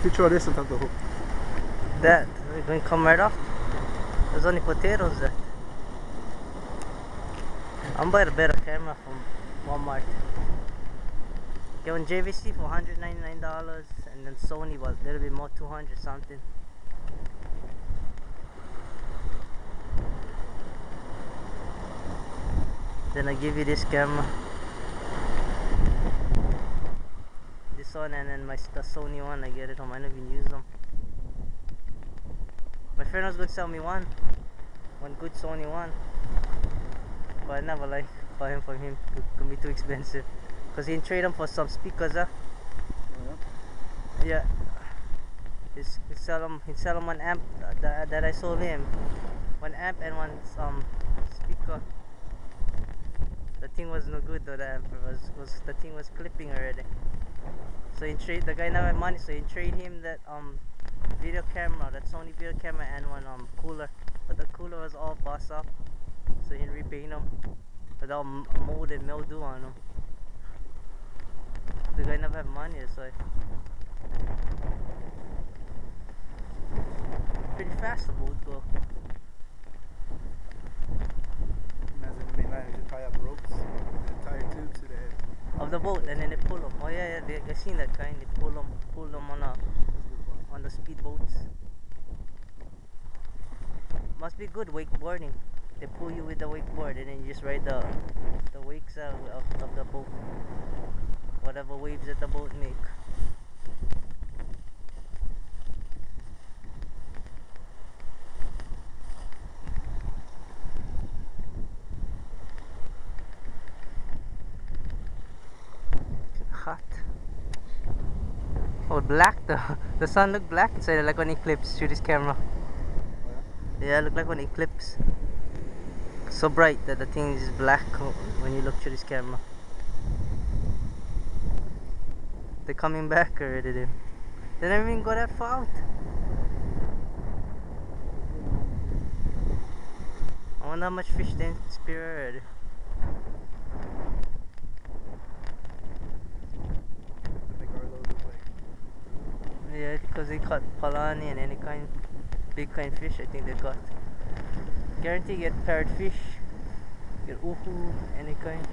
you throw this on top of the hook? That, it's going to come right off. There's only potatoes there. I'm buying a better camera from Walmart. Get one JVC for $199 and then Sony was a little bit more, 200 something. Then I give you this camera. This one and then the Sony one, I get it home. I never even use them. My friend was going to sell me one good Sony one. But I never like buy him from him. It could be too expensive. Cause he can trade them for some speakers, huh? Yeah. He sell them one amp that I sold him. One amp and one speaker. The thing was no good though. The amp the thing was clipping already. So he trade, the guy never had money, so he trade him that video camera, that Sony video camera, and one cooler. But the cooler was all bust up, so he repaint them with all mold and mildew on them. The guy never had money, so pretty fast the boat go. Imagine the main line just tie up ropes and tie a tube to the head Of the boat, and then they pull them. Oh yeah, I seen that kind. They pull them on the speedboats. Must be good wakeboarding. They pull you with the wakeboard, and then you just ride the wakes out of the boat. Whatever waves that the boat make. Hot. Oh, black though. The sun looked black inside, like an eclipse through this camera. Yeah, it looked like an eclipse. So bright that the thing is black when you look through this camera. They're coming back already then. They never even go that far out. I wonder how much fish they spear already. Yeah, because they caught palani and any kind, big kind fish I think they got. Guarantee get parrotfish, get uhu, any kind.